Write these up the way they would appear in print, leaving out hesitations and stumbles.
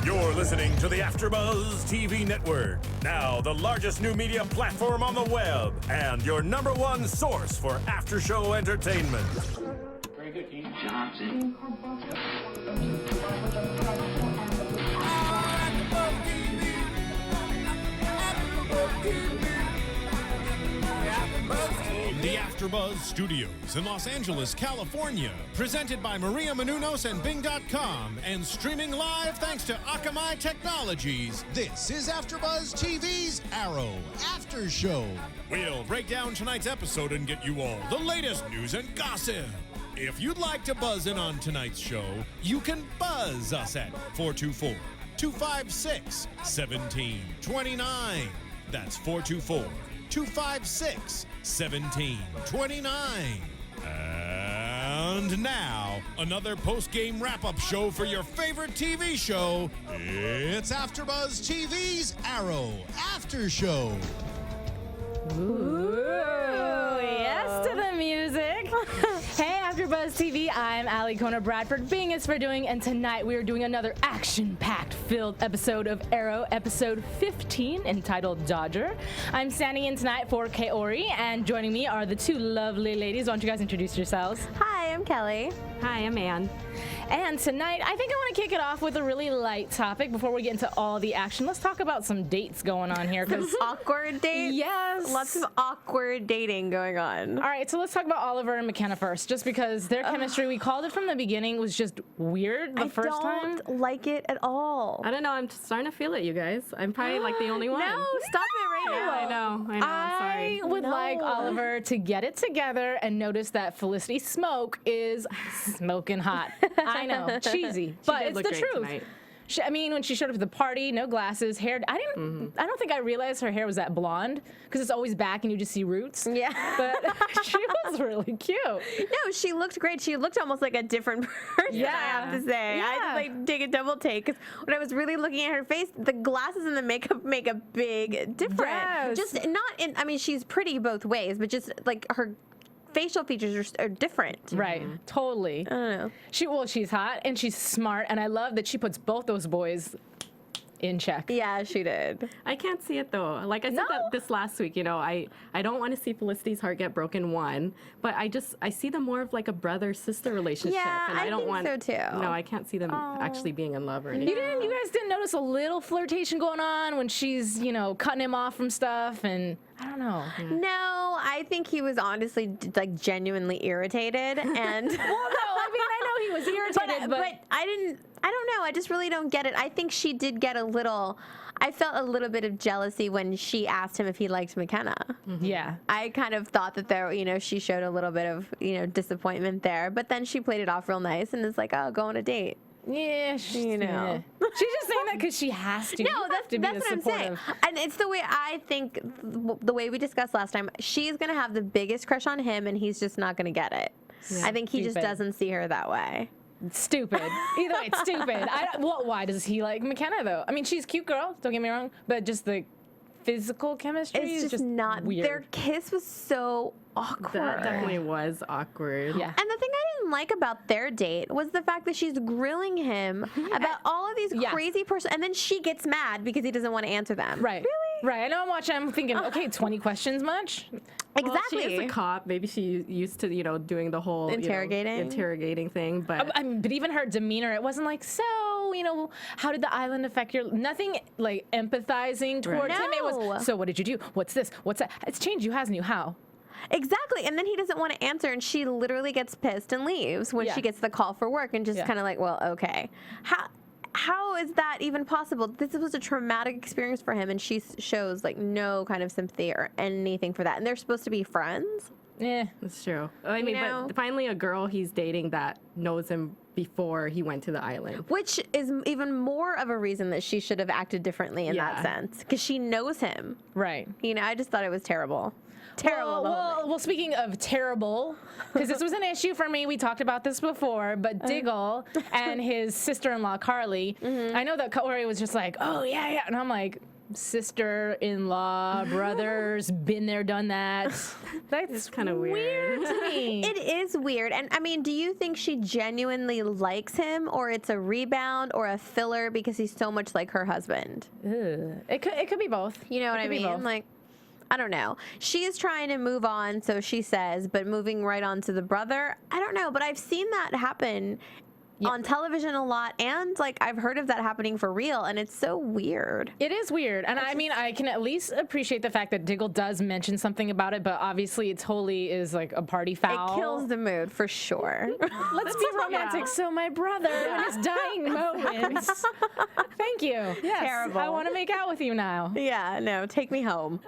You're listening to the AfterBuzz TV network, now the largest new media platform on the web, and your number one source for after-show entertainment. Very good, Keith Johnson. The AfterBuzz Studios in Los Angeles, California, presented by Maria Menounos and Bing.com, and streaming live thanks to Akamai Technologies. This is AfterBuzz TV's Arrow After Show. We'll break down tonight's episode and get you all the latest news and gossip. If you'd like to buzz in on tonight's show, you can buzz us at 424-256-1729. That's 424-256-1729. And now, another post-game wrap-up show for your favorite TV show. It's AfterBuzz TV's Arrow After Show. Ooh, yes to the music. Hey, AfterBuzz TV, I'm Ali Kona Bradford. Bing is for doing, and tonight we are doing another action-packed filled episode of Arrow, episode 15, entitled Dodger. I'm standing in tonight for Kaori, and joining me are the two lovely ladies. Why don't you guys introduce yourselves? Hi, I'm Kelly. Hi, I'm Ann. And tonight, I think I want to kick it off with a really light topic before we get into all the action. Let's talk about some dates going on here. Awkward dates? Yes. Lots of awkward dating going on. All right, so let's talk about Oliver and McKenna first, just because their chemistry, we called it from the beginning, was just weird the first time. I don't like it at all. I don't know. I'm starting to feel it, you guys. I'm probably like the only one. No, stop it right now. I know. I'm sorry. I would like Oliver to get it together and notice that Felicity Smoke is smoking hot. I know, cheesy, but it's the truth. Tonight. I mean, when she showed up at the party, no glasses, hair. I don't think I realized her hair was that blonde because it's always back and you just see roots. Yeah, but she was really cute. No, she looked great. She looked almost like a different person. Yeah. I have to say. Yeah. I had to like take a double take because when I was really looking at her face, the glasses and the makeup make a big difference. Yes. Just not in. I mean, she's pretty both ways, but just like her facial features are different. Right, totally. I don't know. She's hot and she's smart, and I love that she puts both those boys in check. Yeah, she did. I can't see it though. Like I said that this last week, you know, I don't want to see Felicity's heart get broken, one, but I see them more of like a brother-sister relationship. Yeah, and I don't think want so too. No, I can't see them actually being in love or anything. You guys didn't notice a little flirtation going on when she's, cutting him off from stuff, and I don't know. No, I think he was honestly like genuinely irritated, and Well, no, I mean, I know he was irritated, but I don't know. I just really don't get it. I think she did get I felt a little bit of jealousy when she asked him if he liked McKenna. Yeah. I kind of thought that she showed a little bit of, disappointment there, but then she played it off real nice and is like, oh, go on a date. Yeah, she's just saying that because she has to. No, You have that's to be what I'm saying. And it's the way I think, the way we discussed last time, she's going to have the biggest crush on him and he's just not going to get it. Yeah. I think he just doesn't see her that way. Stupid. Either way, it's stupid. Why does he like McKenna, though? I mean, she's a cute girl, don't get me wrong, but just the physical chemistry It's just not weird. Their kiss was so awkward. That definitely was awkward. Yeah. And the thing I didn't like about their date was the fact that she's grilling him about all of these crazy and then she gets mad because he doesn't want to answer them. Right. Really? Right. I know I'm watching, I'm thinking, okay, 20 questions much? Well, Exactly. she is a cop. Maybe she used to, doing the whole interrogating thing. But I mean, but even her demeanor, it wasn't like, so, how did the island affect your, nothing like empathizing towards him. It was, so what did you do? What's this? What's that? It's changed you, hasn't you? How? Exactly. And then he doesn't want to answer and she literally gets pissed and leaves when she gets the call for work and just kind of like, well, okay. How is that even possible? This was a traumatic experience for him and she shows like no kind of sympathy or anything for that. And they're supposed to be friends. Yeah. That's true. I mean, but finally a girl he's dating that knows him before he went to the island. Which is even more of a reason that she should have acted differently in that sense. Because she knows him. Right. I just thought it was terrible. Terrible. Well, speaking of terrible, because this was an issue for me. We talked about this before, but Diggle and his sister-in-law, Carly, I know that Kaori was just like, oh, yeah. And I'm like, sister-in-law, brothers, been there, done that. That's kind of weird to me. It is weird. And I mean, do you think she genuinely likes him, or it's a rebound or a filler because he's so much like her husband? It could be both. You know what I mean? Like, I don't know. She is trying to move on, so she says, but moving right on to the brother, I don't know. But I've seen that happen on television a lot, and like I've heard of that happening for real, and it's so weird. It is weird, and I mean, I can at least appreciate the fact that Diggle does mention something about it, but obviously it totally is like a party foul. It kills the mood for sure. Let's be romantic. So my brother in his dying moments. Thank you. Yes, Terrible. I want to make out with you now. Yeah, no, take me home.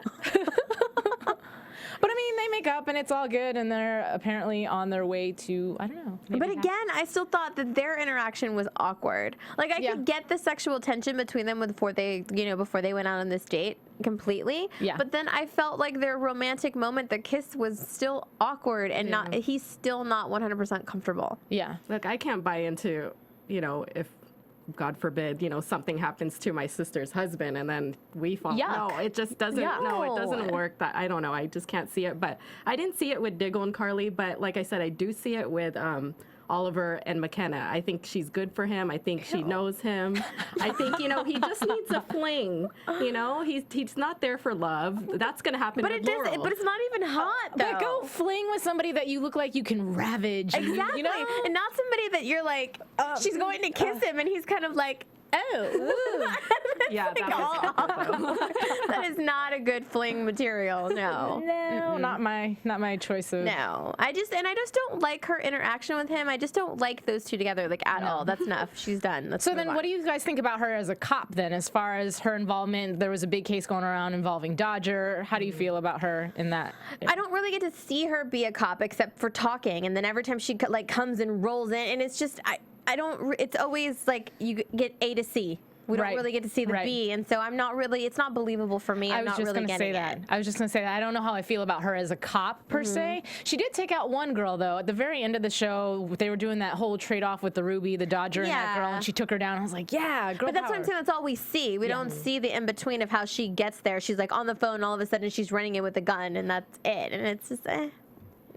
But I mean, they make up and it's all good, and they're apparently on their way to, I don't know. But again, I still thought that their interaction was awkward. Like, I could get the sexual tension between them before they went out on this date completely. Yeah. But then I felt like their romantic moment, the kiss, was still awkward, and he's still not 100% comfortable. Yeah. Look, I can't buy into, if God forbid, something happens to my sister's husband and then we fall. Yuck. No, it just doesn't. No, it doesn't work. That I don't know. I just can't see it. But I didn't see it with Diggle and Carly. But like I said, I do see it with Oliver and McKenna. I think she's good for him. I think she knows him. I think, he just needs a fling. He's not there for love. That's going to happen with Laurel. But it's not even hot, though. But go fling with somebody that you look like you can ravage. Exactly. And not somebody that you're like, she's going to kiss him, and he's kind of like, oh. Yeah, that is not a good fling material. No. No, not my choice of. No. I just don't like her interaction with him. I just don't like those two together, like, at all. That's enough. She's done. So then what do you guys think about her as a cop then, as far as her involvement? There was a big case going around involving Dodger. How do you feel about her in that? I don't really get to see her be a cop except for talking, and then every time she like comes and rolls in, and it's just I don't. It's always like you get A to C. We don't really get to see the B, and so I'm not really. It's not believable for me. I'm not really getting it. I was just gonna say that. I don't know how I feel about her as a cop per se. She did take out one girl though. At the very end of the show, they were doing that whole trade-off with the Ruby, the Dodger, and that girl, and she took her down. I was like, yeah, girl But that's power. what I'm saying. That's all we see. We don't see the in between of how she gets there. She's like on the phone. All of a sudden, she's running in with a gun, and that's it. And it's just.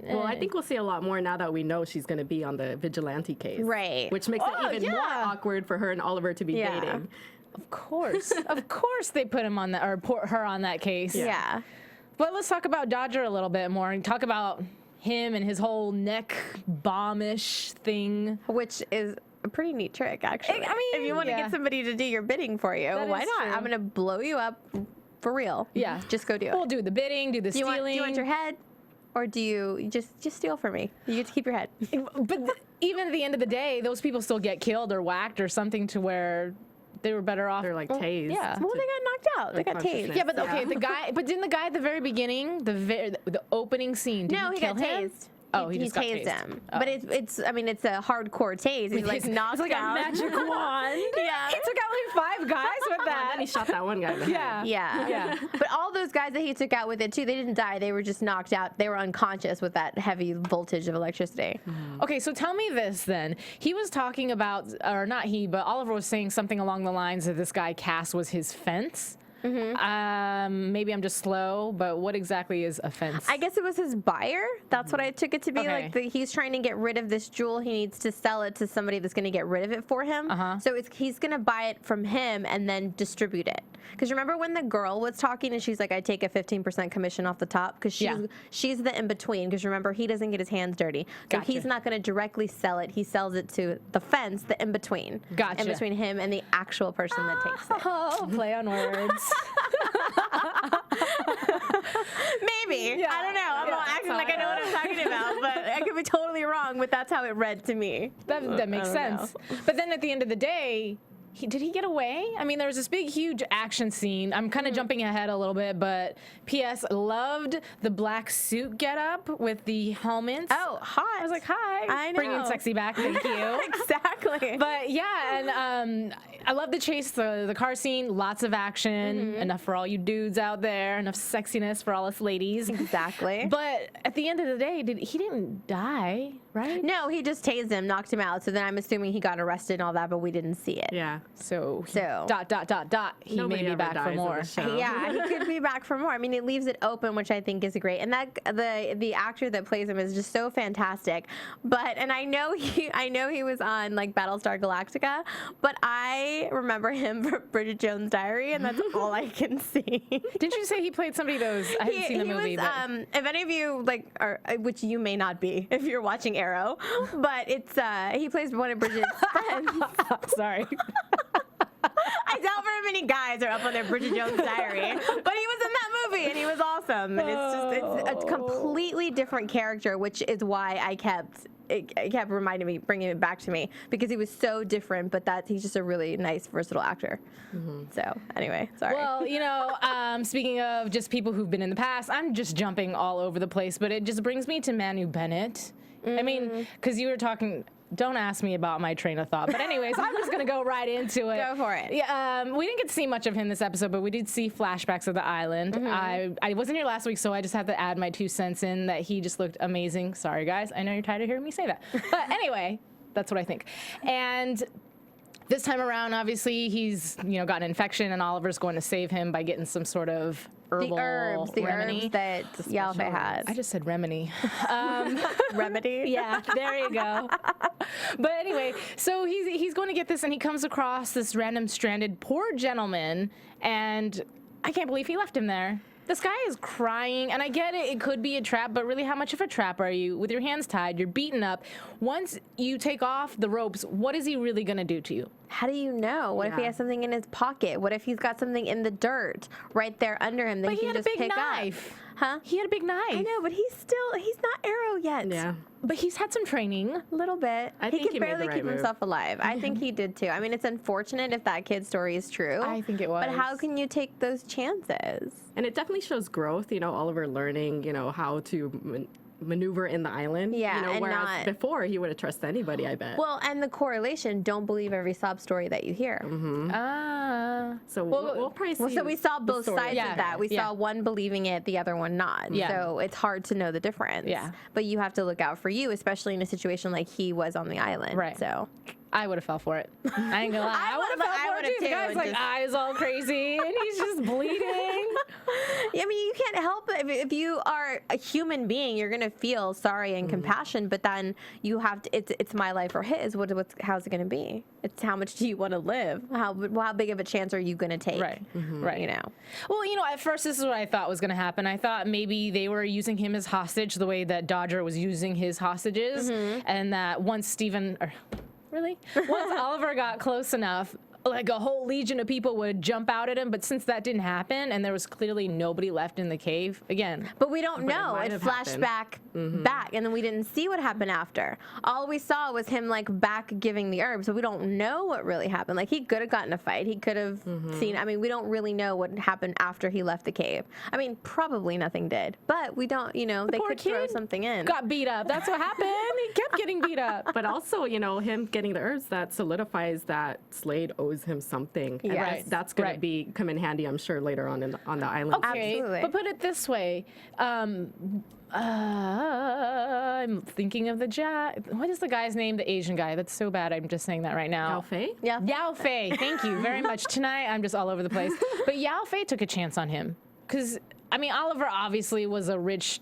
Well, I think we'll see a lot more now that we know she's going to be on the vigilante case. Right. Which makes it even more awkward for her and Oliver to be dating. Of course. Of course they put him on that, or put her on that case. Yeah. But let's talk about Dodger a little bit more and talk about him and his whole neck bomb-ish thing. Which is a pretty neat trick, actually. I mean, if you want to get somebody to do your bidding for you, why not? True. I'm going to blow you up for real. Yeah. Just go do it. We'll do the bidding, do the stealing. Do you want your head? Or do you just steal from me? You get to keep your head. But even at the end of the day, those people still get killed or whacked or something to where they were better off. They're like tased. Yeah. Well, they got knocked out. They got tased. Yeah, but okay, the guy. But didn't the guy at the very beginning, the opening scene? Did he kill got him? tased. Oh, he just got tased tased. him. Oh. But it's a hardcore tase. He's like knocked It's like out. a magic wand. Yeah. He took out like 5 guys with And that. then he shot that one guy in the head. Yeah. But all those guys that he took out with it too, they didn't die. They were just knocked out. They were unconscious with that heavy voltage of electricity. Okay, so tell me this then. He was talking about, or not he, but Oliver was saying something along the lines of this guy Cass was his fence. Maybe I'm just slow, but what exactly is a fence? I guess it was his buyer. That's what I took it to be. Okay. Like he's trying to get rid of this jewel. He needs to sell it to somebody that's going to get rid of it for him. So he's going to buy it from him and then distribute it. Because remember when the girl was talking and she's like, I take a 15% commission off the top? Because she's the in-between. Because remember, he doesn't get his hands dirty. So he's not going to directly sell it. He sells it to the fence, the in-between. Gotcha. In between him and the actual person that takes it. Oh, play on words. Maybe. I don't know. I'm not acting like I know what I'm talking about, but I could be totally wrong, but that's how it read to me. That makes sense. But then at the end of the day, did he get away? I mean, there was this big, huge action scene. I'm kind of jumping ahead a little bit, but P.S. loved the black suit getup with the helmets. Oh, hot. I was like, hi. I know. Bringing sexy back. Thank you. Exactly. But yeah, and I love the chase, the car scene, lots of action, enough for all you dudes out there, enough sexiness for all us ladies. Exactly. But at the end of the day, he didn't die, right? No, he just tased him, knocked him out. So then I'm assuming he got arrested and all that, but we didn't see it. Yeah. So. So He Nobody may be ever back for dies in more. the show. Yeah, he could be back for more. I mean, it leaves it open, which I think is great. And that the actor that plays him is just so fantastic. And I know he was on like Battlestar Galactica, but I remember him from Bridget Jones' Diary, and that's all I can see. Didn't you say he played somebody those? I haven't seen the movie. Was, if any of you like are, which you may not be if you're watching Arrow, but it's he plays one of Bridget's friends. Sorry. I doubt very many guys are up on their Bridget Jones Diary, but he was in that movie and he was awesome. And it's a completely different character, which is why it kept reminding me, bringing it back to me, because he was so different, but he's just a really nice, versatile actor. So anyway, sorry. Well, speaking of just people who've been in the past, I'm just jumping all over the place, but it just brings me to Manu Bennett. I mean, because you were talking. Don't ask me about my train of thought. But anyways, I'm just going to go right into it. Go for it. Yeah, we didn't get to see much of him this episode, but we did see flashbacks of the island. I wasn't here last week, so I just have to add my 2 cents in that he just looked amazing. Sorry, guys. I know you're tired of hearing me say that. But anyway, that's what I think. And this time around, obviously, he's got an infection, and Oliver's going to save him by getting some sort of herbal the herbs that Yalfe has. I just said remedy. Remedy? Yeah, there you go. But anyway, so he's going to get this, and he comes across this random stranded poor gentleman, and I can't believe he left him there. This guy is crying, and I get it could be a trap, but really, how much of a trap are you? With your hands tied, you're beaten up. Once you take off the ropes, what is he really going to do to you? How do you know? What if he has something in his pocket? What if he's got something in the dirt right there under him that he can just pick knife. up? Huh? He had a big knife. I know, but he's not Arrow yet. Yeah. But he's had some training. A little bit. I He think could he made the barely right keep move. himself alive. I think he did too. I mean, it's unfortunate if that kid's story is true. I think it was. But how can you take those chances? And it definitely shows growth, Oliver learning, how to maneuver in the island. Yeah, and whereas not- before he would have trusted anybody, I bet. Well, and the correlation, don't believe every sob story that you hear. So we'll probably see. So we saw both story. sides of that. We saw one believing it, the other one not. Yeah. So it's hard to know the difference. Yeah. But you have to look out for you, especially in a situation like he was on the island. Right. So I would have fell for it. I ain't gonna lie. I would have would've- fell I for it would've too. The too, guy's and like just- eyes all crazy, and he's just bleeding. I mean, you can't help it. If you are a human being, you're gonna feel sorry and compassion. But then you have to. It's my life or his. How's it gonna be? It's how much do you want to live? How big of a chance are you gonna take? Right. Right. Well, At first, this is what I thought was going to happen. I thought maybe they were using him as hostage the way that Dodger was using his hostages, and that once once Oliver got close enough, like a whole legion of people would jump out at him. But since that didn't happen, and there was clearly nobody left in the cave, again. But we don't know. might It have flashed happened. back, and then we didn't see what happened after. All we saw was him back giving the herbs, so we don't know what really happened. Like, he could have gotten a fight. He could have seen. I mean, we don't really know what happened after he left the cave. I mean, probably nothing did, but we don't. They poor could throw kid something in. Got beat up. That's what happened. He kept getting beat up. But also, him getting the herbs, that solidifies that Slade owes him something. And Yes. that's going to come in handy, I'm sure, later on on the island. Okay, Absolutely. but put it this way. I'm thinking of what is the guy's name? The Asian guy. That's so bad. I'm just saying that right now. Yao Fei? Yeah. Yao Fei. Thank you very much. Tonight, I'm just all over the place. But Yao Fei took a chance on him. Because, Oliver obviously was a rich.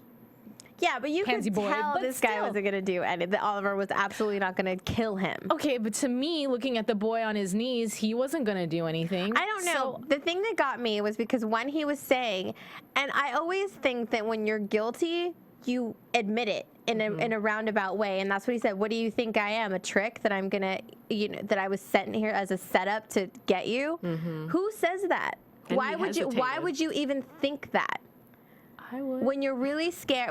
Yeah, but you Pansy could boy, tell but this guy still. wasn't going to do anything. That Oliver was absolutely not going to kill him. Okay, but to me, looking at the boy on his knees, he wasn't going to do anything. I don't know. The thing that got me was because when he was saying, and I always think that when you're guilty, you admit it in a roundabout way, and that's what he said. What do you think I am? A trick that I'm gonna, that I was sent here as a setup to get you? Who says that? And Why he would you? Why hesitated. would you even think that? I would. When you're really scared,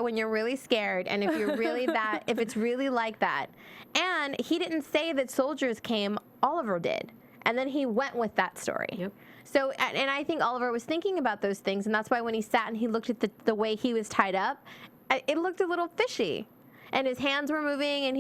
and if you're really if it's really like that. And he didn't say that soldiers came, Oliver did. And then he went with that story. Yep. So, and I think Oliver was thinking about those things, and that's why when he sat and he looked at the way he was tied up, it looked a little fishy. And his hands were moving, and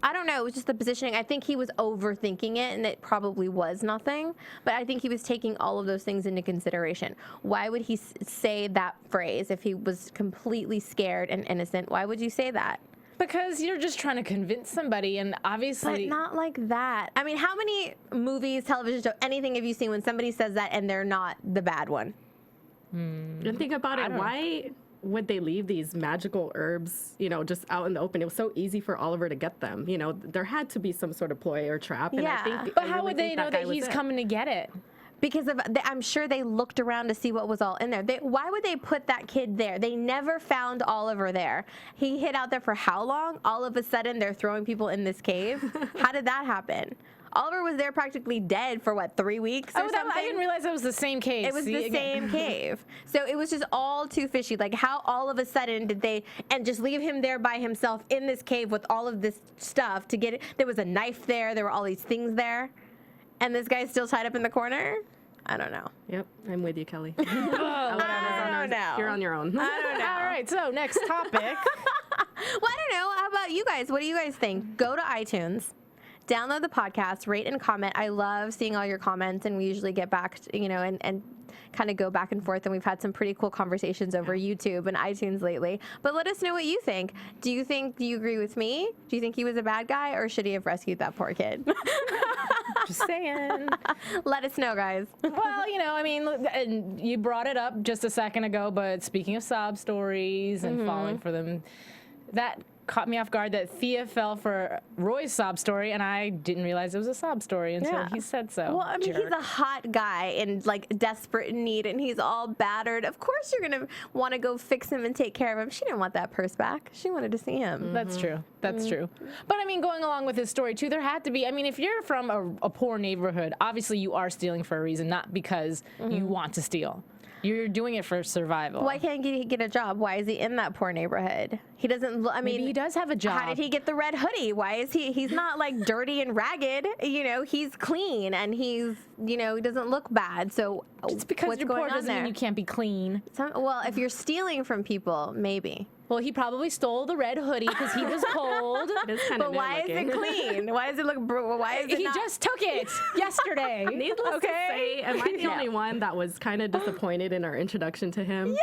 I don't know, it was just the positioning. I think he was overthinking it, and it probably was nothing. But I think he was taking all of those things into consideration. Why would he say that phrase if he was completely scared and innocent? Why would you say that? Because you're just trying to convince somebody, and obviously... But not like that. I mean, how many movies, television show, anything have you seen when somebody says that and they're not the bad one? And think about it, why would they leave these magical herbs, just out in the open? It was so easy for Oliver to get them. There had to be some sort of ploy or trap. And Yeah. I think, But how would they know that he's coming to get it? Because I'm sure they looked around to see what was all in there. Why would they put that kid there? They never found Oliver there. He hid out there for how long? All of a sudden, they're throwing people in this cave. How did that happen? Oliver was there practically dead for 3 weeks or something? I didn't realize it was the same cave. It was the same cave. So it was just all too fishy. Like, how all of a sudden did they, and just leave him there by himself in this cave with all of this stuff to get it? There was a knife there. There were all these things there. And this guy's still tied up in the corner? I don't know. Yep, I'm with you, Kelly. I don't know. You're on your own. I don't know. All right, so next topic. Well, I don't know. How about you guys? What do you guys think? Go to iTunes. Download the podcast, rate and comment. I love seeing all your comments, and we usually get back, and kind of go back and forth. And we've had some pretty cool conversations over YouTube and iTunes lately. But let us know what you think. Do you agree with me? Do you think he was a bad guy, or should he have rescued that poor kid? Just saying. Let us know, guys. Well, and you brought it up just a second ago, but speaking of sob stories and falling for them, that caught me off guard that Thea fell for Roy's sob story, and I didn't realize it was a sob story until he said so. Well, I mean, he's a hot guy in desperate need, and he's all battered. Of course you're going to want to go fix him and take care of him. She didn't want that purse back. She wanted to see him. That's true. That's true. But going along with his story too, there had to be, if you're from a poor neighborhood, obviously you are stealing for a reason, not because you want to steal. You're doing it for survival. Why can't he get a job? Why is he in that poor neighborhood? He doesn't, Maybe he does have a job. How did he get the red hoodie? Why is he's not dirty and ragged, he's clean and he doesn't look bad. So Just because what's you're going poor on doesn't there? mean you can't be clean. Well, if you're stealing from people, maybe. Well, he probably stole the red hoodie because he was cold. It's kind But why is it clean? Why does it look, why is it He not? just took it yesterday. Needless to say, am I the only one that was kind of disappointed in our introduction to him?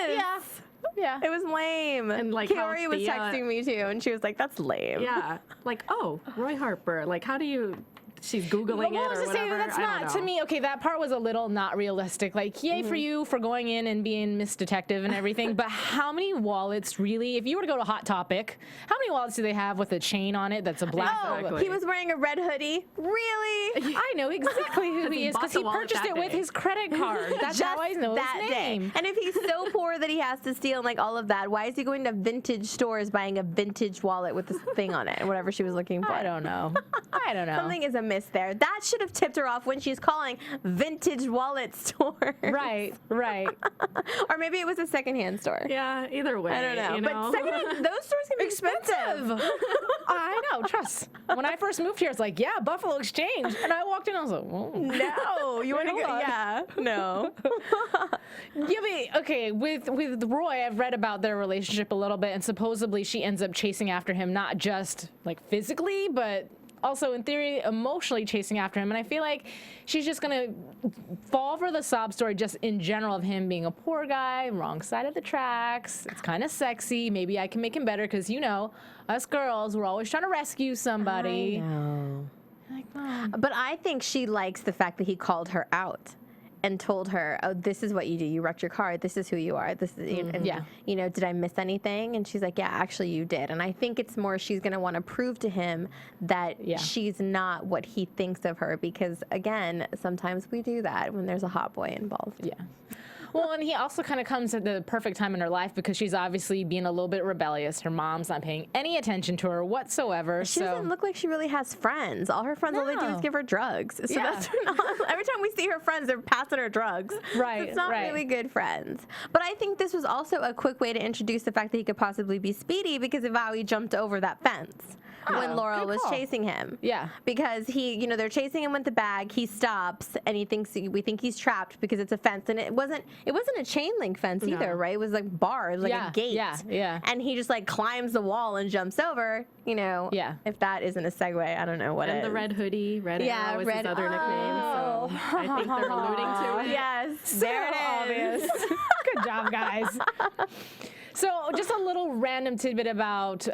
Yes! Yeah. It was lame. And, Carrie was Thea- texting me too, and she was like, that's lame. Yeah. Roy Harper. How do you... She's Googling Well, it or to say whatever. that's I don't not to know. me. Okay, that part was a little not realistic. Yay for you for going in and being Miss Detective and everything. But how many wallets really? If you were to go to Hot Topic, how many wallets do they have with a chain on it that's a black? Oh, Exactly. he was wearing a red hoodie? Really? I know exactly who he he is bought because the he wallet purchased that it with day. his credit card. That's how I know that his name. day. And if he's so poor that he has to steal and all of that, why is he going to vintage stores buying a vintage wallet with this thing on it, whatever she was looking for? I don't know. I don't know. Something is amiss there. That should have tipped her off when she's calling vintage wallet store. Right. Or maybe it was a secondhand store. Yeah, either way. I don't know. You know? But secondhand, those stores can be expensive. I know. Trust. When I first moved here, it's like, yeah, Buffalo Exchange, and I walked in, I was like, whoa. No, you want to Hold go? on. Yeah, no. Okay, with Roy, I've read about their relationship a little bit, and supposedly she ends up chasing after him, not just physically, but also in theory emotionally chasing after him. And I feel like she's just gonna fall for the sob story just in general of him being a poor guy, wrong side of the tracks. It's kind of sexy. Maybe I can make him better because us girls, we're always trying to rescue somebody. I know. Like, Mom. But I think she likes the fact that he called her out and told her, oh, this is what you do. You wrecked your car. This is who you are. This is, and, Yeah. did I miss anything? And she's like, yeah, actually you did. And I think it's more she's going to want to prove to him that she's not what he thinks of her because, again, sometimes we do that when there's a hot boy involved. Yeah. Well, and he also kind of comes at the perfect time in her life because she's obviously being a little bit rebellious. Her mom's not paying any attention to her whatsoever. She doesn't look like she really has friends. All her friends, all they do is No. give her drugs. So Yeah. that's not, every time we see her friends, they're passing her drugs. Right, So it's not right. really good friends. But I think this was also a quick way to introduce the fact that he could possibly be Speedy because of how he jumped over that fence when Laurel good was call. chasing him. Yeah. Because they're chasing him with the bag. He stops and we think he's trapped because it's a fence. And it wasn't a chain link fence either, right? It was like bars, like a gate. Yeah. And he just climbs the wall and jumps over, Yeah. If that isn't a segue, I don't know what And is. the red hoodie, Red Arrow is his other nickname. So I think they're alluding to it. Yes, there it is. Obvious. Good job, guys. So just a little random tidbit about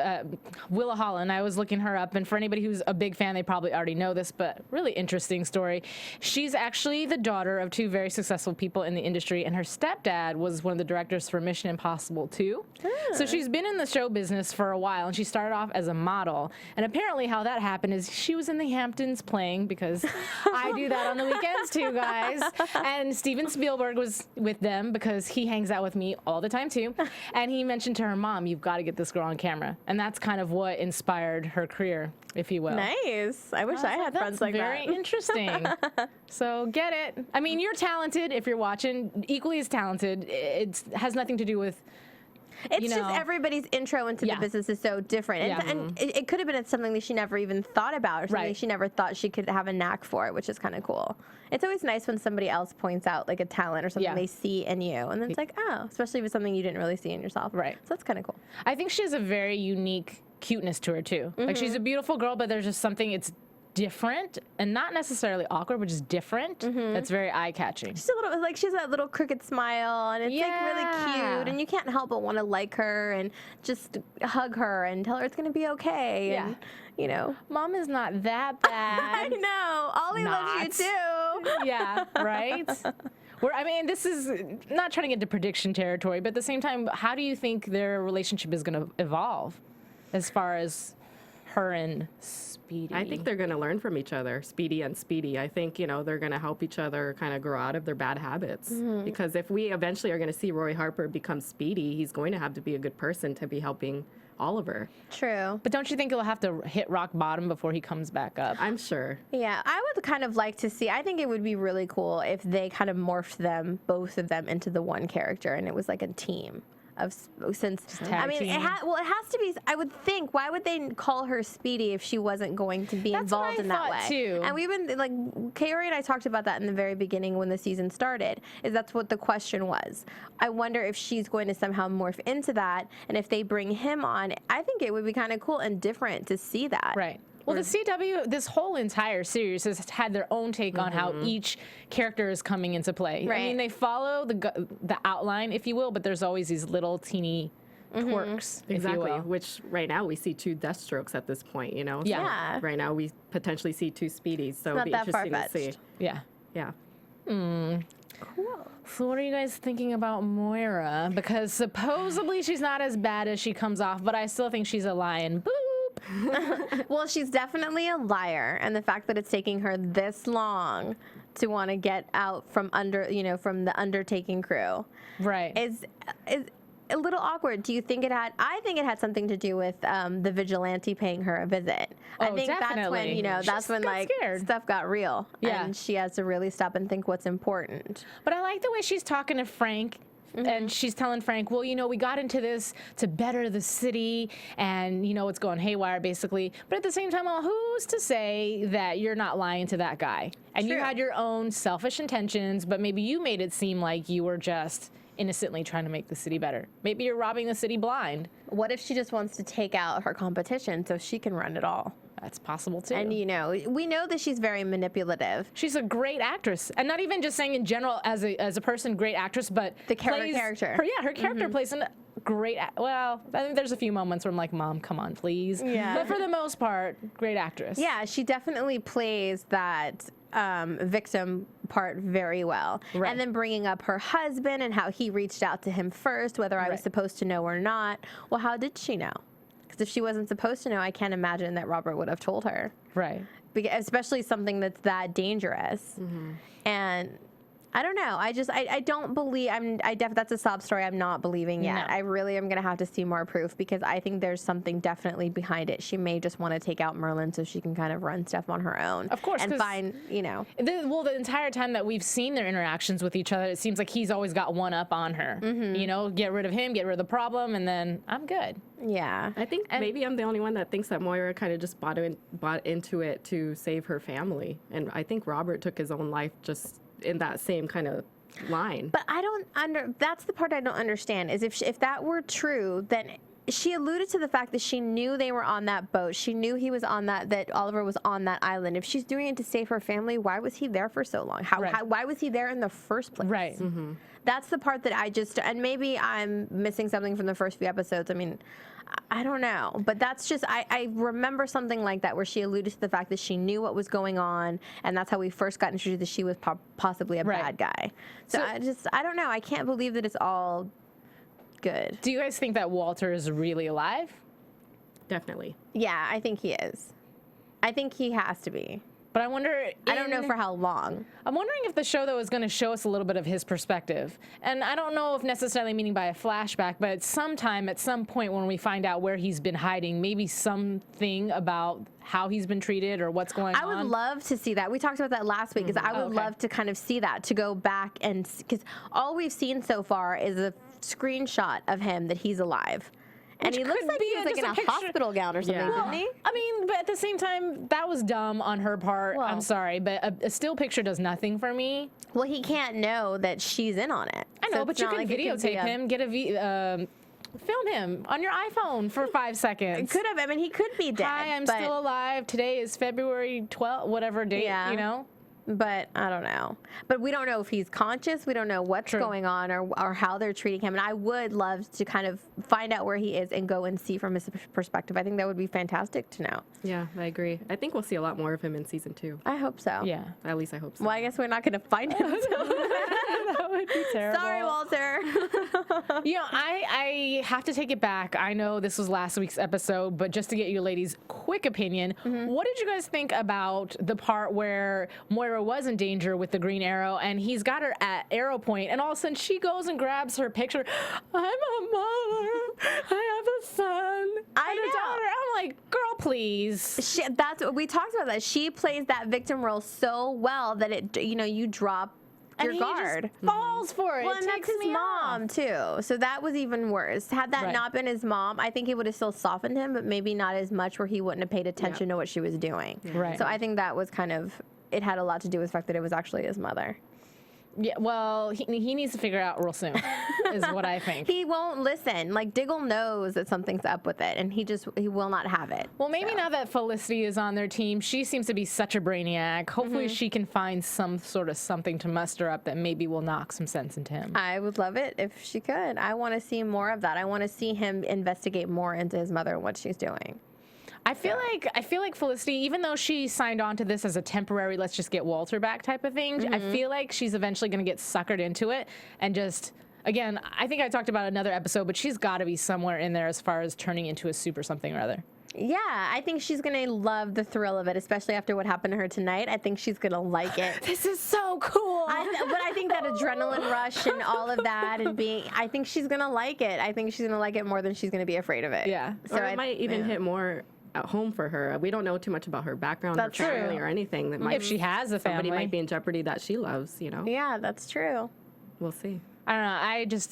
Willa Holland. I was looking her up, and for anybody who's a big fan, they probably already know this, but really interesting story. She's actually the daughter of two very successful people in the industry, and her stepdad was one of the directors for Mission Impossible 2. So she's been in the show business for a while, and she started off as a model. And apparently how that happened is she was in the Hamptons playing, because I do that on the weekends too, guys. And Steven Spielberg was with them because he hangs out with me all the time too. And he mentioned to her mom, you've got to get this girl on camera. And that's kind of what inspired her career, if you will. Nice. I wish I had friends like that. Very interesting. So get it. I mean, you're talented if you're watching, equally as talented. It has nothing to do with... It's just everybody's intro into the business is so different. And it could have been something that she never even thought about, or something she never thought she could have a knack for, which is kind of cool. It's always nice when somebody else points out like a talent or something they see in you. And then it's like, oh, especially if it's something you didn't really see in yourself. Right. So that's kind of cool. I think she has a very unique cuteness to her too. Like she's a beautiful girl, but there's just something, it's different and not necessarily awkward, but just different. That's very eye-catching. She's a little like, she's that little crooked smile, and it's like really cute, and you can't help but want to like her and just hug her and tell her it's gonna be okay. And, you know, Mom is not that bad. I know. Ollie loves you too. Yeah, right. I mean, this is not trying to get into prediction territory, but at the same time, how do you think their relationship is going to evolve as far as her and Speedy? I think they're going to learn from each other, Speedy and Speedy. I think, you know, they're going to help each other kind of grow out of their bad habits. Because if we eventually are going to see Roy Harper become Speedy, he's going to have to be a good person to be helping Oliver. True. But don't you think he'll have to hit rock bottom before he comes back up? I'm sure. Yeah, I would kind of like to see, I think it would be really cool if they kind of morphed them, both of them, into the one character, and it was like a team. I mean, it has to be. I would think. Why would they call her Speedy if she wasn't going to be involved in that way? Too. And we've been like, Kaori and I talked about that in the very beginning when the season started. Is that's what the question was? I wonder if she's going to somehow morph into that, and if they bring him on, I think it would be kind of cool and different to see that. Right. Well, the CW, this whole entire series has had their own take on how each character is coming into play. Right. I mean, they follow the outline, if you will, but there's always these little teeny twerks, if you will. Which right now we see 2 Deathstrokes at this point, you know? Yeah. So right now we potentially see 2 Speedies, so it'll be interesting to see. Yeah. Yeah. Cool. So what are you guys thinking about Moira? Because supposedly she's not as bad as she comes off, but I still think she's a lion. Boop. Well, she's definitely a liar, and the fact that it's taking her this long to want to get out from from the undertaking crew, right, is a little awkward. Do you think it had? I think it had something to do with the vigilante paying her a visit. Oh, I think definitely. that's when like stuff got real, and she has to really stop and think what's important. But I like the way she's talking to Frank. And she's telling Frank, well, you know, we got into this to better the city, and, you know, it's going haywire, basically. But at the same time, well, who's to say that you're not lying to that guy? And you had your own selfish intentions, but maybe you made it seem like you were just innocently trying to make the city better. Maybe you're robbing the city blind. What if she just wants to take out her competition so she can run it all? That's possible, too. And, you know, we know that she's very manipulative. She's a great actress. And not even just saying in general as a person, great actress, but the character. Her character plays a great, well, I think there's a few moments where I'm like, Mom, come on, please. Yeah. But for the most part, great actress. Yeah, she definitely plays that victim part very well. Right. And then bringing up her husband and how he reached out to him first, whether I was supposed to know or not. Well, how did she know? Because if she wasn't supposed to know, I can't imagine that Robert would have told her. Right. Especially something that's that dangerous. And I don't know. I don't believe. That's a sob story I'm not believing yet. No. I really am gonna have to see more proof, because I think there's something definitely behind it. She may just want to take out Merlin so she can kind of run stuff on her own. Of course, and find, you know. The entire time that we've seen their interactions with each other, it seems like he's always got one up on her. You know, get rid of him, get rid of the problem, and then I'm good. Yeah. I think maybe I'm the only one that thinks that Moira kind of just bought into it to save her family, and I think Robert took his own life just in that same kind of line. But I don't that's the part I don't understand, is if that were true, then she alluded to the fact that she knew they were on that boat. She knew he was on that Oliver was on that island. If she's doing it to save her family, why was he there for so long? Why was he there in the first place? Right. That's the part that I just, and maybe I'm missing something from the first few episodes. I mean, I don't know. But that's just, I remember something like that where she alluded to the fact that she knew what was going on, and that's how we first got introduced that she was possibly a bad guy. So I don't know. I can't believe that it's all good. Do you guys think that Walter is really alive? Definitely. Yeah, I think he is. I think he has to be. But I wonder. I don't know for how long. I'm wondering if the show, though, is going to show us a little bit of his perspective. And I don't know if necessarily meaning by a flashback, but sometime at some point when we find out where he's been hiding, maybe something about how he's been treated or what's going on. I would love to see that. We talked about that last week, because I would love to kind of see that, to go back and, because all we've seen so far is a screenshot of him that he's alive. And he looks like he was like in a hospital gown or something, didn't he? I mean, but at the same time, that was dumb on her part. Well, I'm sorry, but a still picture does nothing for me. Well, he can't know that she's in on it. I know, So but it's you not can like it could be videotape him, get a film him on your iPhone for 5 seconds. Could have. I mean, he could be dead. Hi, I'm but, still alive. Today is February 12th, whatever date, you know? But I don't know. But we don't know if he's conscious. We don't know what's going on or how they're treating him. And I would love to kind of find out where he is and go and see from his perspective. I think that would be fantastic to know. Yeah, I agree. I think we'll see a lot more of him in season 2. I hope so. Yeah. At least I hope so. Well, I guess we're not going to find him. That would be terrible. Sorry, Walter. You know, I have to take it back. I know this was last week's episode, but just to get your ladies' quick opinion, what did you guys think about the part where Moira was in danger with the green arrow and he's got her at arrow point, and all of a sudden she goes and grabs her picture? I'm a mother. I have a son. I and a know. daughter. I'm like, girl, please. That's what we talked about. That she plays that victim role so well that you drop your and guard. He just falls for it. Well, It and that's takes his me mom off. too. So that was even worse. Had that not been his mom, I think it would have still softened him, but maybe not as much where he wouldn't have paid attention to what she was doing. Right. So I think that was kind of, it had a lot to do with the fact that it was actually his mother. Yeah, well, he needs to figure out real soon, is what I think. He won't listen. Like, Diggle knows that something's up with it, and he will not have it. Well, maybe now that Felicity is on their team, she seems to be such a brainiac. Hopefully she can find some sort of something to muster up that maybe will knock some sense into him. I would love it if she could. I want to see more of that. I want to see him investigate more into his mother and what she's doing. I feel like Felicity, even though she signed on to this as a temporary, let's just get Walter back type of thing, I feel like she's eventually going to get suckered into it and just, again, I think I talked about another episode, but she's got to be somewhere in there as far as turning into a super something or other. Yeah, I think she's going to love the thrill of it, especially after what happened to her tonight. I think she's going to like it. This is so cool. But I think that adrenaline rush and all of that and I think she's going to like it. I think she's going to like it more than she's going to be afraid of it. Yeah. So Or it might even hit more at home for her. We don't know too much about her background That's or family true. or anything. That might, If she has a family. somebody might be in jeopardy that she loves, Yeah, that's true. We'll see. I don't know. I just,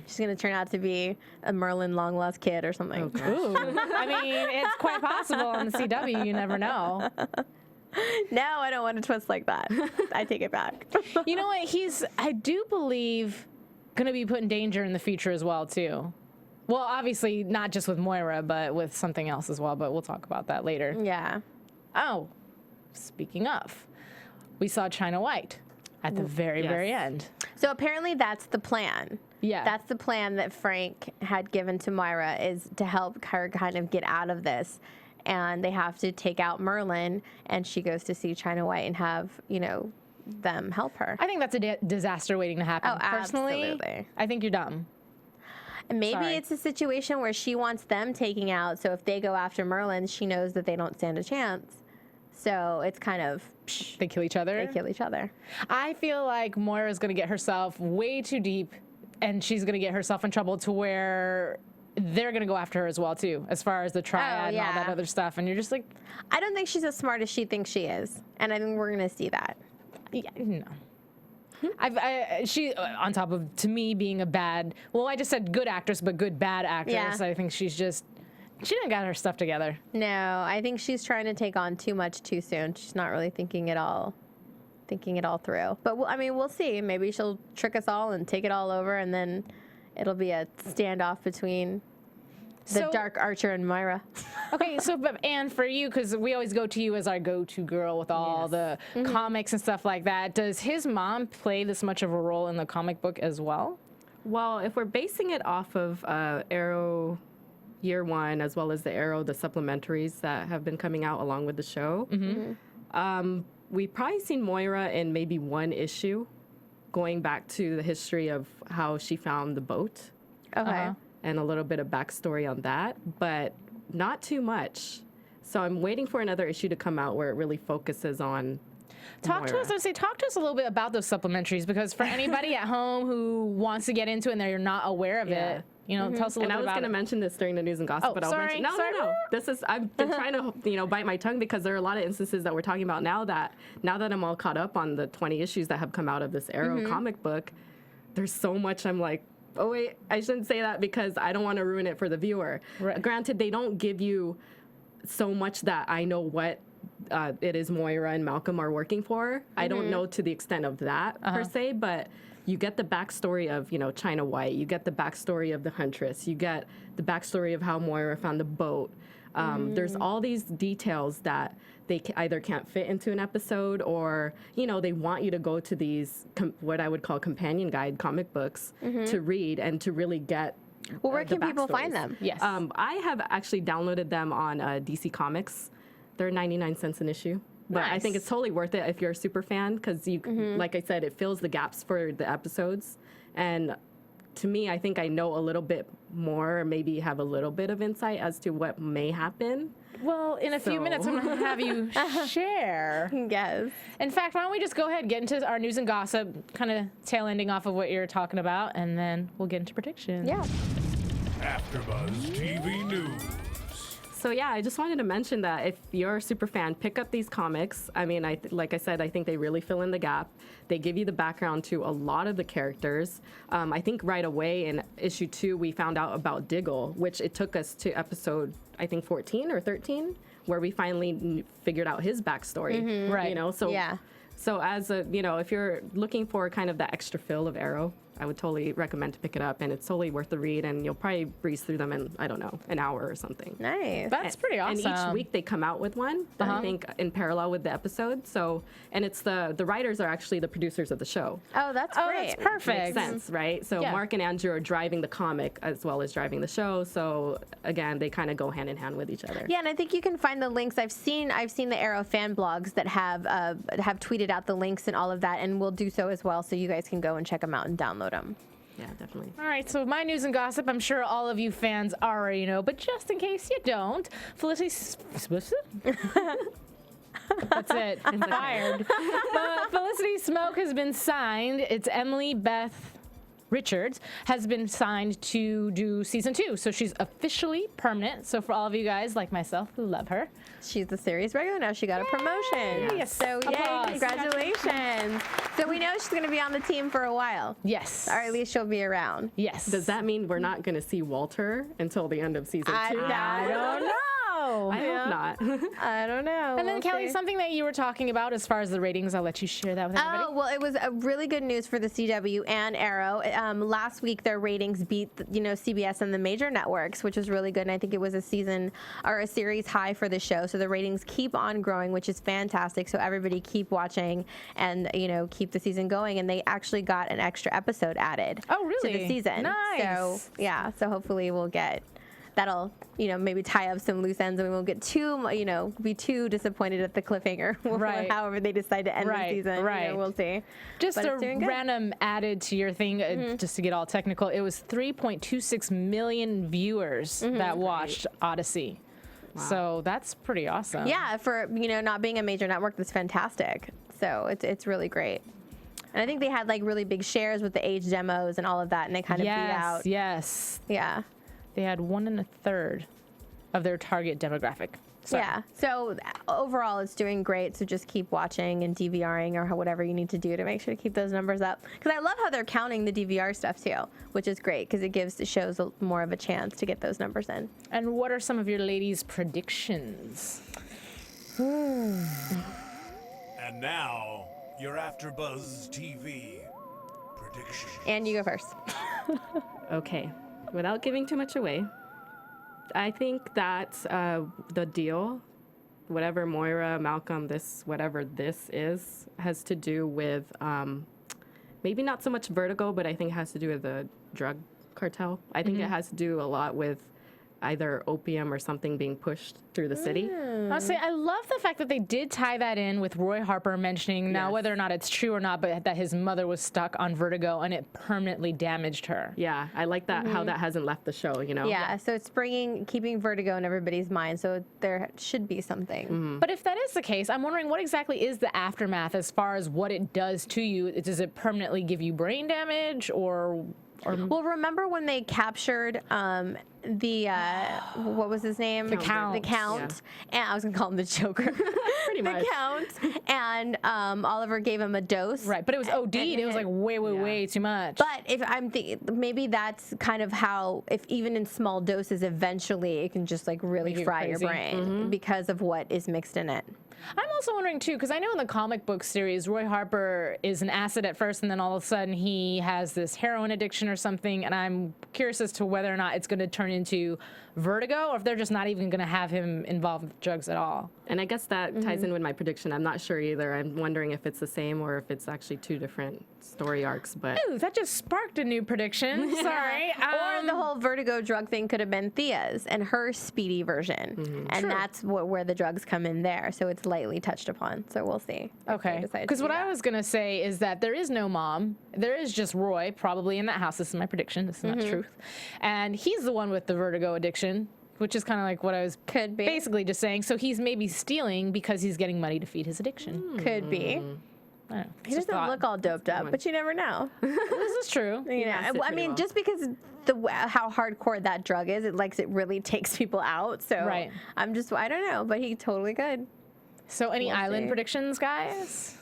She's going to turn out to be a Merlin long-lost kid or something. ooh. I mean, it's quite possible on the CW. You never know. No, I don't want a twist like that. I take it back. You know what? I do believe, going to be put in danger in the future as well, too. Well, obviously, not just with Moira, but with something else as well, but we'll talk about that later. Yeah. Oh, speaking of, we saw China White at the very, very end. So apparently that's the plan. Yeah. That's the plan that Frank had given to Moira, is to help her kind of get out of this. And they have to take out Merlin, and she goes to see China White and have, them help her. I think that's a disaster waiting to happen. Oh, Personally, absolutely. I think you're dumb. And maybe Sorry. it's a situation where she wants them taking out, so if they go after Merlin, she knows that they don't stand a chance. So it's kind of, They kill each other. they kill each other. I feel like Moira's going to get herself way too deep, and she's going to get herself in trouble to where they're going to go after her as well, too, as far as the triad and all that other stuff. And you're just like, I don't think she's as smart as she thinks she is, and I think we're going to see that. yeah, no. She, on top of, to me, being a bad, well, I just said good actress, but good bad actress. Yeah. I think she didn't got her stuff together. No, I think she's trying to take on too much too soon. She's not really thinking it all through. But we'll see. Maybe she'll trick us all and take it all over, and then it'll be a standoff between The Dark Archer and Moira. Okay, so and for you, because we always go to you as our go-to girl with all the comics and stuff like that. Does his mom play this much of a role in the comic book as well? Well, if we're basing it off of Arrow Year One, as well as the Arrow, the supplementaries that have been coming out along with the show, we've probably seen Moira in maybe one issue, going back to the history of how she found the boat. Okay. And a little bit of backstory on that, but not too much. So I'm waiting for another issue to come out where it really focuses on Talk to us a little bit about those supplementaries, because for anybody at home who wants to get into it and they're not aware of it, you know, tell us a little bit about it. And I was going to mention this during the news and gossip, but I'll mention. No. This is, I've been trying to, bite my tongue, because there are a lot of instances that we're talking about now that I'm all caught up on the 20 issues that have come out of this Arrow comic book. There's so much I'm like, oh wait, I shouldn't say that because I don't want to ruin it for the viewer. Right. Granted, they don't give you so much that I know what it is Moira and Malcolm are working for. I don't know to the extent of that per se, but you get the backstory of, China White. You get the backstory of the Huntress. You get the backstory of how Moira found the boat. There's all these details that they either can't fit into an episode, or they want you to go to these what I would call companion guide comic books to read and to really get. Well, where can people find them? Yes. I have actually downloaded them on DC Comics. They're 99 cents an issue. But I think it's totally worth it if you're a super fan, because you, like I said, it fills the gaps for the episodes. And to me, I think I know a little bit more, or maybe have a little bit of insight as to what may happen. Well, in a few minutes, I'm going to have you share. Yes. In fact, why don't we just go ahead and get into our news and gossip, kind of tail ending off of what you're talking about, and then we'll get into predictions. Yeah. AfterBuzz TV News. So yeah, I just wanted to mention that if you're a super fan, pick up these comics. I mean, like I said, I think they really fill in the gap. They give you the background to a lot of the characters. I think right away in issue 2, we found out about Diggle, which it took us to episode, I think 14 or 13, where we finally figured out his backstory. Right. So as a, if you're looking for kind of that extra fill of Arrow, I would totally recommend to pick it up, and it's totally worth the read, and you'll probably breeze through them in, I don't know, an hour or something. Nice. That's pretty awesome. And each week they come out with one that I think in parallel with the episode. So, and it's the writers are actually the producers of the show. Oh, that's great. That's perfect. Makes sense, right? So Mark and Andrew are driving the comic as well as driving the show. So again, they kind of go hand in hand with each other. Yeah, and I think you can find the links. I've seen the Arrow fan blogs that have tweeted out the links and all of that, and we'll do so as well, so you guys can go and check them out and download them. Yeah, definitely. All right, so my news and gossip, I'm sure all of you fans already know, but just in case you don't, Felicity... That's it. I'm fired. But Felicity Smoke has been signed. It's Emily Beth Richards has been signed to do season 2. So she's officially permanent. So for all of you guys like myself who love her. She's the series regular now. She got a promotion. Yes. So yay, congratulations. So we know she's going to be on the team for a while. Yes. Or at least she'll be around. Yes. Does that mean we're not going to see Walter until the end of season 2? I don't know. I hope not. I don't know. And then We'll Kelly, see. something that you were talking about as far as the ratings, I'll let you share that with everybody. Oh, well, it was a really good news for the CW and Arrow. Last week, their ratings beat, CBS and the major networks, which was really good. And I think it was a series high for the show. So the ratings keep on growing, which is fantastic. So everybody keep watching and, keep the season going. And they actually got an extra episode added to the season. Nice. So, yeah. So hopefully we'll get... That'll, maybe tie up some loose ends, and we won't get too, be too disappointed at the cliffhanger. Right. However they decide to end the season. Right. We'll see. Just But a it's doing good. random added to your thing, just to get all technical. It was 3.26 million viewers that watched Odyssey. Wow. So that's pretty awesome. Yeah, for not being a major network, that's fantastic. So it's really great. And I think they had really big shares with the age demos and all of that, and they kind of beat out. Yes. Yeah. They had 1 1/3 of their target demographic. So. Yeah. So overall, it's doing great. So just keep watching and DVRing or whatever you need to do to make sure to keep those numbers up. Because I love how they're counting the DVR stuff too, which is great because it gives the shows more of a chance to get those numbers in. And what are some of your ladies' predictions? And now, your AfterBuzz TV predictions. And you go first. Okay. Without giving too much away, I think that the deal, whatever Moira, Malcolm, whatever this is, has to do with maybe not so much Vertigo, but I think it has to do with the drug cartel. I think it has to do a lot with either opium or something being pushed through the city. I'll say I love the fact that they did tie that in with Roy Harper mentioning now whether or not it's true or not, but that his mother was stuck on vertigo and it permanently damaged her. Yeah, I like that how that hasn't left the show, you know? Yeah, so it's keeping vertigo in everybody's mind, so there should be something. But if that is the case, I'm wondering what exactly is the aftermath as far as what it does to you? Does it permanently give you brain damage or Well, remember when they captured the what was his name? The Count. The Count. And I was gonna call him the Joker. Pretty much. The Count. And Oliver gave him a dose. right? But it was OD'd. It was like way too much. But if I'm thinking, maybe that's kind of how, if even in small doses, eventually it can just like really Make you fry your crazy. brain because of what is mixed in it. I'm also wondering too, because I know in the comic book series, Roy Harper is an acid at first, and then all of a sudden he has this heroin addiction or something, and I'm curious as to whether or not it's going to turn into vertigo, or if they're just not even going to have him involved with drugs at all. And I guess that ties in with my prediction. I'm not sure either. I'm wondering if it's the same or if it's actually two different story arcs. But Ooh, that just sparked a new prediction. Sorry. Or the whole vertigo drug thing could have been Thea's and her speedy version. And True. that's where the drugs come in there. So it's lightly touched upon. So we'll see. if they Okay. decide to Because do what that. I was going to say is that there is no mom. There is just Roy, probably in that house. This is my prediction. This is not truth. And he's the one with the vertigo addiction, which is kind of like what I was Could be. basically just saying. So he's maybe stealing because he's getting money to feed his addiction. Could be. I don't know. He doesn't look all doped up, but you never know. This is true. You know, Yeah, I pretty mean, well. just because how hardcore that drug is, it really takes people out. So Right. I don't know, but he totally could. So any We'll island see. predictions, guys?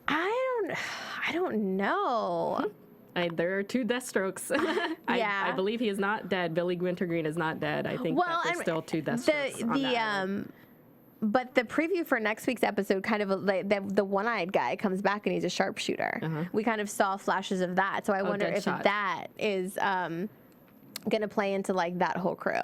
I don't know. there are two Deathstrokes. Yeah. I believe he is not dead. Billy Wintergreen is not dead. I think that there's still two Deathstrokes on that island. But the preview for next week's episode, kind of like the one-eyed guy comes back and he's a sharpshooter. We kind of saw flashes of that, so I wonder if Deadshot. that is gonna play into like that whole crew.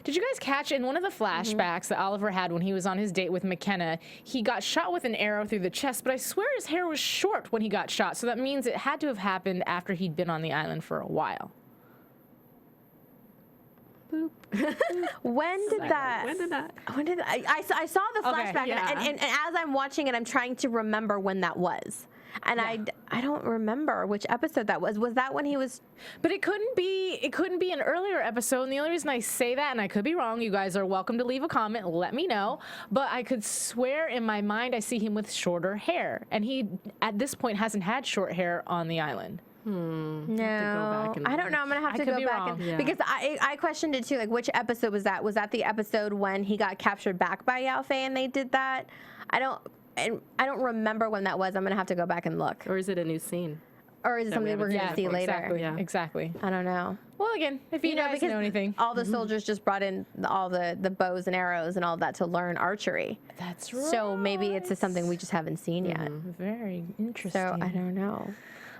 Did you guys catch in one of the flashbacks that Oliver had when he was on his date with McKenna, he got shot with an arrow through the chest, but I swear his hair was short when he got shot, so that means it had to have happened after he'd been on the island for a while. When did that? I saw the Okay, flashback, yeah. and as I'm watching it, I'm trying to remember when that was. And I don't remember which episode that was. Was that when he was? But it couldn't be an earlier episode, and the only reason I say that, and I could be wrong, you guys are welcome to leave a comment, let me know, but I could swear in my mind I see him with shorter hair, and he at this point hasn't had short hair on the island. No, back and I don't know. I'm gonna have I to could go be back wrong. and because I questioned it too. Like, which episode was that? Was that the episode when he got captured back by Yao Fei and they did that? I don't remember when that was. I'm gonna have to go back and look. Or is it a new scene? Or is it something we're gonna see later? Exactly. Yeah. Exactly. I don't know. Well, again, if you, guys because know anything, all the soldiers just brought in all the bows and arrows and all that to learn archery. that's right. So maybe it's just something we just haven't seen yet. Very interesting. So I don't know.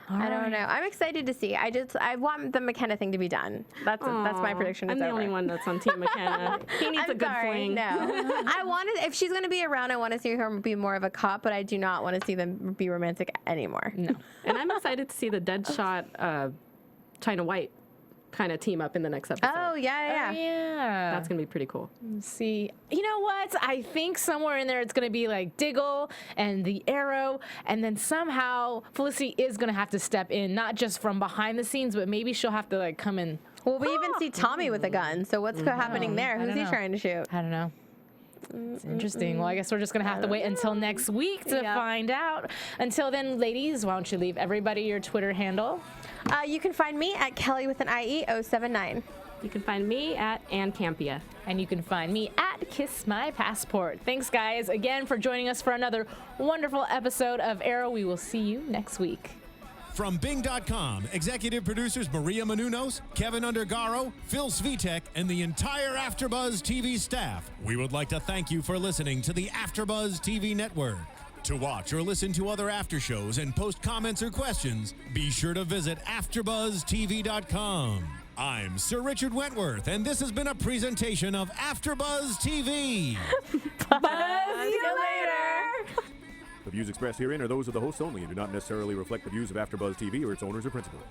I don't know. I'm excited to see. I want the McKenna thing to be done. That's my prediction. I'm It's the over. only one that's on Team McKenna. He needs I'm a good sorry, fling. No, I wanted. If she's going to be around, I want to see her be more of a cop. But I do not want to see them be romantic anymore. No. And I'm excited to see the Deadshot, China White kind of team up in the next episode. Oh yeah. yeah. That's going to be pretty cool. See, you know what? I think somewhere in there it's going to be like Diggle and the arrow, and then somehow Felicity is going to have to step in, not just from behind the scenes, but maybe she'll have to like come in. Well, we even see Tommy with a gun. So what's happening there? I Who's don't he know. trying to shoot? I don't know. It's interesting. Well, I guess we're just going to have to wait until next week to find out. Until then, ladies, why don't you leave everybody your Twitter handle? You can find me at Kelly with an IE 079. You can find me at Ann Campia. And you can find me at Kiss My Passport. Thanks, guys, again for joining us for another wonderful episode of Arrow. We will see you next week. From Bing.com, executive producers Maria Menounos, Kevin Undergaro, Phil Svitek, and the entire AfterBuzz TV staff, we would like to thank you for listening to the AfterBuzz TV network. To watch or listen to other after shows and post comments or questions, be sure to visit AfterBuzzTV.com. I'm Sir Richard Wentworth, and this has been a presentation of AfterBuzz TV. Buzz you later. The views expressed herein are those of the hosts only and do not necessarily reflect the views of AfterBuzz TV or its owners or principals.